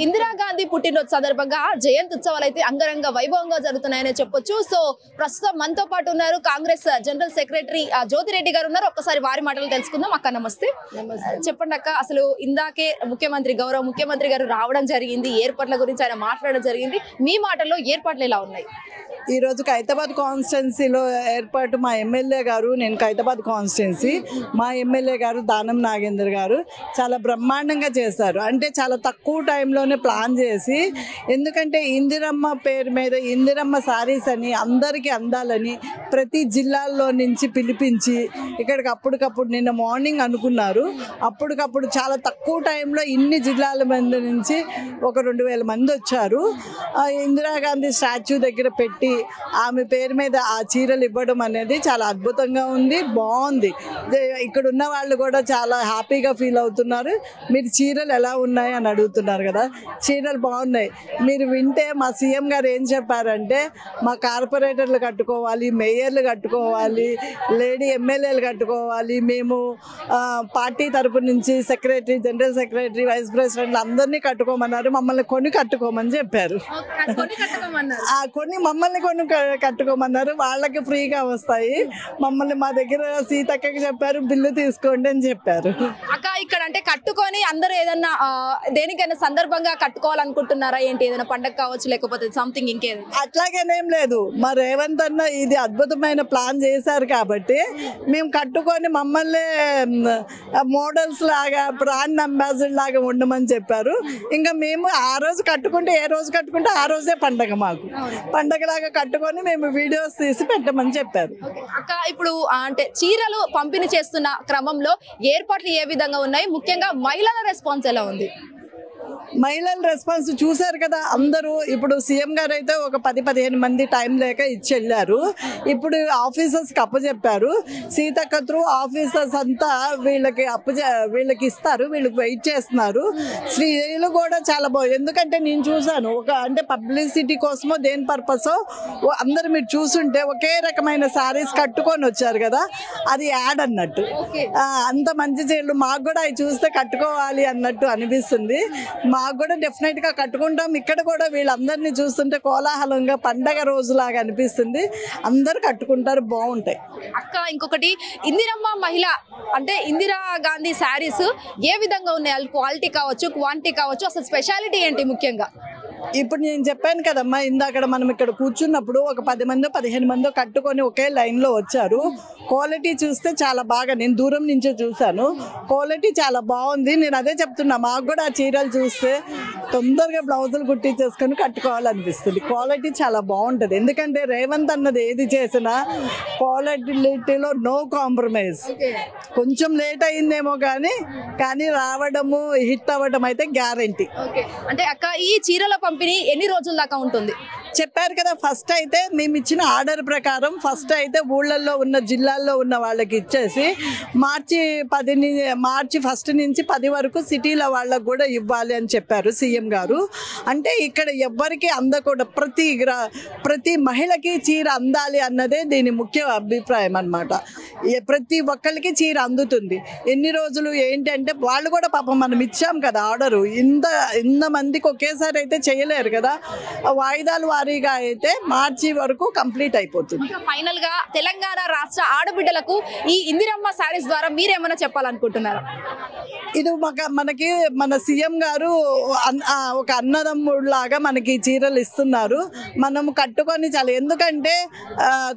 ఇందిరా గాంధీ పుట్టినరోజు సందర్భంగా జయంతి ఉత్సవాలు అయితే అంగరంగ వైభవంగా జరుగుతున్నాయని చెప్పొచ్చు. సో ప్రస్తుతం మనతో పాటు ఉన్నారు కాంగ్రెస్ జనరల్ సెక్రటరీ జ్యోతిరెడ్డి గారు ఉన్నారు. ఒక్కసారి వారి మాటలు తెలుసుకుందాం. అక్క నమస్తే. చెప్పండి అక్క, అసలు ఇందాకే గౌరవ ముఖ్యమంత్రి గారు రావడం జరిగింది, ఏర్పాట్ల గురించి ఆయన మాట్లాడడం జరిగింది. మీ మాటల్లో ఏర్పాట్లు ఎలా ఉన్నాయి? ఈ రోజు ఖైరతాబాద్ కాన్స్టిట్యున్సీలో ఏర్పాటు మా ఎమ్మెల్యే గారు, నేను ఖైరతాబాద్ కాన్స్టిట్యున్సీ, మా ఎమ్మెల్యే గారు దానం నాగేందర్ గారు చాలా బ్రహ్మాండంగా చేశారు. అంటే చాలా తక్కువ టైంలోనే ప్లాన్ చేసి, ఎందుకంటే ఇందిరమ్మ పేరు మీద ఇందిరమ్మ సారీస్ అని అందరికీ అందాలని ప్రతి జిల్లాల్లో నుంచి పిలిపించి ఇక్కడికి అప్పటికప్పుడు నిన్న మార్నింగ్ అనుకున్నారు. అప్పటికప్పుడు చాలా తక్కువ టైంలో ఇన్ని జిల్లాల మంది నుంచి ఒక 2000 మంది వచ్చారు. ఇందిరాగాంధీ స్టాచ్యూ దగ్గర పెట్టి ఆమె పేరు మీద ఆ చీరలు ఇవ్వడం అనేది చాలా అద్భుతంగా ఉంది, బాగుంది. ఇక్కడ ఉన్న వాళ్ళు కూడా చాలా హ్యాపీగా ఫీల్ అవుతున్నారు. మీరు చీరలు ఎలా ఉన్నాయి అని అడుగుతున్నారు కదా, చీరలు బాగున్నాయి. మీరు వింటే మా సీఎం గారు ఏం చెప్పారంటే, మా కార్పొరేటర్లు కట్టుకోవాలి, మేయర్లు కట్టుకోవాలి, లేడీ ఎమ్మెల్యేలు కట్టుకోవాలి, మేము పార్టీ తరపు నుంచి సెక్రటరీ, జనరల్ సెక్రటరీ, వైస్ ప్రెసిడెంట్లు అందరినీ కట్టుకోమన్నారు. మమ్మల్ని కొని కట్టుకోమని చెప్పారు. మమ్మల్ని కొన్ని కట్టుకోమన్నారు. వాళ్ళకి ఫ్రీగా వస్తాయి. మమ్మల్ని మా దగ్గర సీతక్కకి చెప్పారు, బిల్లు తీసుకోండి అని చెప్పారు. అక్క ఇక్కడ అంటే కట్టుకొని అందరూ ఏదన్నా దేనికైనా సందర్భంగా కట్టుకోవాలనుకుంటున్నారా ఏంటి? ఏదైనా పండగ కావచ్చు, లేకపోతే సంథింగ్ ఇంకేదో? అట్లాగేనేం లేదు. మా రేవంత్ అన్న ఇది అద్భుతమైన ప్లాన్ చేశారు కాబట్టి మేము కట్టుకొని మమ్మల్ని మోడల్స్ లాగా, బ్రాండ్ అంబాసిడర్ లాగా ఉండమని చెప్పారు. ఇంకా మేము ఆ రోజు కట్టుకుంటే, ఏ రోజు కట్టుకుంటే ఆ రోజే పండగ. మాకు పండగలాగా కట్టుకొని మేము వీడియోస్ తీసి పెట్టమని చెప్పారు. అక్క ఇప్పుడు అంటే చీరలు పంపిణీ చేస్తున్న క్రమంలో ఏర్పాట్లు ఏ విధంగా ఉన్నాయి? ముఖ్యంగా మహిళల రెస్పాన్స్ ఎలా ఉంది? మహిళల రెస్పాన్స్ చూశారు కదా అందరూ. ఇప్పుడు సీఎం గారు అయితే ఒక 10-15 మంది టైం లేక ఇచ్చి వెళ్ళారు. ఇప్పుడు ఆఫీసర్స్కి అప్పచెప్పారు. సీతక్క త్రూ ఆఫీసర్స్ అంతా వీళ్ళకి ఇస్తారు, వీళ్ళకి వెయిట్ చేస్తున్నారు. స్త్రీలు కూడా చాలా బాగుంది. ఎందుకంటే నేను చూశాను, అంటే పబ్లిసిటీ కోసమో దేని పర్పసో అందరు మీరు చూసుంటే ఒకే రకమైన శారీస్ కట్టుకొని వచ్చారు కదా, అది యాడ్ అన్నట్టు. అంత మంచి చీరలు మాకు కూడా అవి చూస్తే కట్టుకోవాలి అన్నట్టు అనిపిస్తుంది. మాకు కూడా డెఫినెట్గా కట్టుకుంటాం. ఇక్కడ కూడా వీళ్ళందరినీ చూస్తుంటే కోలాహలంగా పండగ రోజులాగా అనిపిస్తుంది. అందరు కట్టుకుంటారు, బాగుంటాయి. అక్క ఇంకొకటి, ఇందిరమ్మ మహిళ అంటే ఇందిరా గాంధీ శారీస్ ఏ విధంగా ఉన్నాయి? క్వాలిటీ కావచ్చు, క్వాంటిటీ కావచ్చు, అసలు స్పెషాలిటీ ఏంటి ముఖ్యంగా? ఇప్పుడు నేను చెప్పాను కదమ్మా, ఇందాక మనం ఇక్కడ కూర్చున్నప్పుడు ఒక 10 మందో 15 మందో కట్టుకొని ఒకే లైన్లో వచ్చారు. క్వాలిటీ చూస్తే చాలా బాగా, నేను దూరం నుంచే చూశాను, క్వాలిటీ చాలా బాగుంది. నేను అదే చెప్తున్నా, మాకు కూడా ఆ చీరలు చూస్తే తొందరగా బ్లౌజులు కుట్టించేసుకొని కట్టుకోవాలనిపిస్తుంది. క్వాలిటీ చాలా బాగుంటుంది. ఎందుకంటే రేవంత్ అన్నది ఏది చేసినా క్వాలిటీలో నో కాంప్రమైజ్. కొంచెం లేట్ అయిందేమో కానీ రావడము, హిట్ అవ్వడం అయితే గ్యారంటీ. అంటే అక్క ఈ చీరల పంపిణీ ఎన్ని రోజుల దాకా ఉంటుంది? చెప్పారు కదా, ఫస్ట్ అయితే మేము ఇచ్చిన ఆర్డర్ ప్రకారం ఫస్ట్ అయితే ఊళ్ళల్లో ఉన్న జిల్లాల్లో ఉన్న వాళ్ళకి ఇచ్చేసి మార్చి 1 నుంచి 10 వరకు సిటీల వాళ్ళకు కూడా ఇవ్వాలి అని చెప్పారు సీఎం గారు. అంటే ఇక్కడ ఎవ్వరికి అందకూడదు, ప్రతి మహిళకి చీర అందాలి అన్నదే దీని ముఖ్య అభిప్రాయం అన్నమాట. ప్రతి ఒక్కరికి చీర అందుతుంది. ఎన్ని రోజులు ఏంటంటే వాళ్ళు కూడా పాపం మనం ఇచ్చాం కదా ఆర్డరు, ఇంత మందికి ఒకేసారి అయితే చేయలేరు కదా, వాయిదాలు వారీగా అయితే మార్చి వరకు కంప్లీట్ అయిపోతుంది. ఫైనల్ గా తెలంగాణ రాష్ట్ర ఆడబిడ్డలకు ఈ ఇందిరమ్మ సారీస్ ద్వారా మీరేమైనా చెప్పాలనుకుంటున్నారా? ఇది మనకి మన సీఎం గారు ఒక అన్నదమ్ముడులాగా మనకి చీరలు ఇస్తున్నారు. మనం కట్టుకొని చాలా, ఎందుకంటే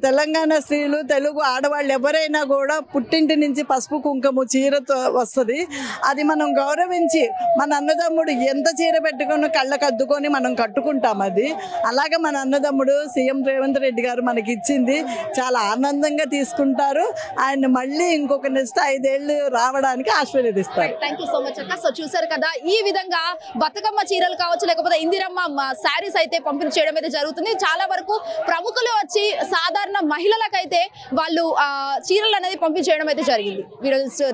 తెలంగాణ స్త్రీలు, తెలుగు ఆడవాళ్ళు ఎవరైనా కూడా పుట్టింటి నుంచి పసుపు కుంకుమ చీరతో వస్తుంది. అది మనం గౌరవించి మన అన్నదమ్ముడు ఎంత చీర పెట్టుకొని కళ్ళకు అద్దుకొని మనం కట్టుకుంటాం. అది అలాగే మన అన్నదమ్ముడు సీఎం రేవంత్ రెడ్డి గారు మనకి ఇచ్చింది చాలా ఆనందంగా తీసుకుంటారు. ఆయన మళ్ళీ ఇంకొక నెక్స్ట్ 5 ఏళ్ళు రావడానికి ఆశీర్వదిస్తారు. థ్యాంక్ యూ సో మచ్ అక్క. సో చూసారు కదా, ఈ విధంగా బతుకమ్మ చీరలు కావచ్చు, లేకపోతే ఇందిరమ్మ శారీస్ అయితే పంపిణీ చేయడం అయితే జరుగుతుంది. చాలా వరకు ప్రముఖులు వచ్చి సాధారణ మహిళలకైతే వాళ్ళు చీరలు అనేది పంపిణీ చేయడం అయితే జరిగింది.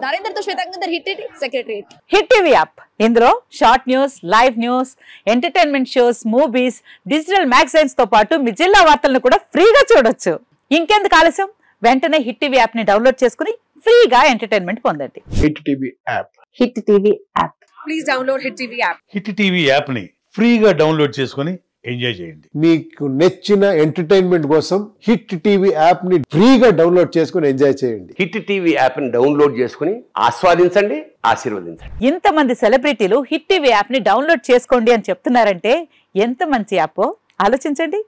నరేంద్రతో శ్వేతాంగర్, Hit TV secretariat. Hit TV app, ఇందులో short news, live news, entertainment shows, movies, digital magazines తో పాటు మీ జిల్లా వార్తలను కూడా ఫ్రీగా చూడొచ్చు. ఇంకెందుకు ఆలస్యం, వెంటనే హిట్ టీవీ యాప్ ని డౌన్లోడ్ చేసుకుని ఫ్రీగా ఎంటర్టైన్మెంట్ పొందండి. Hit TV app. Hit TV app. Please download hit TV app. Hit TV app ని ఫ్రీగా డౌన్లోడ్ చేసుకొని ఎంజాయ్ చేయండి. మీకు నచ్చిన ఎంటర్టైన్మెంట్ కోసం హిట్ టీవీ యాప్ ని ఫ్రీగా డౌన్లోడ్ చేసుకుని ఎంజాయ్ చేయండి. హిట్ టీవీ యాప్ ని డౌన్లోడ్ చేసుకుని ఆస్వాదించండి, ఆశీర్వదించండి. ఇంతమంది సెలబ్రిటీలు హిట్ టీవీ యాప్ ని డౌన్లోడ్ చేసుకోండి అని చెప్తున్నారంటే ఎంత మంచి యాప్ ఆలోచించండి.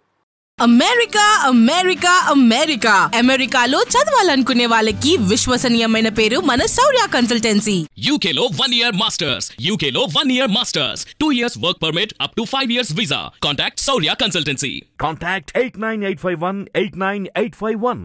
అమెరికా అమెరికా అమెరికా అమెరికాలో చదవాలనుకునే వాళ్ళకి విశ్వసనీయమైన పేరు మన శౌర్య కన్సల్టెన్సీ. UK లో 1 year masters, UK లో 1 year masters, 2 years work permit up to 5 years visa. Contact Saurya Consultancy. Contact 89851 89851.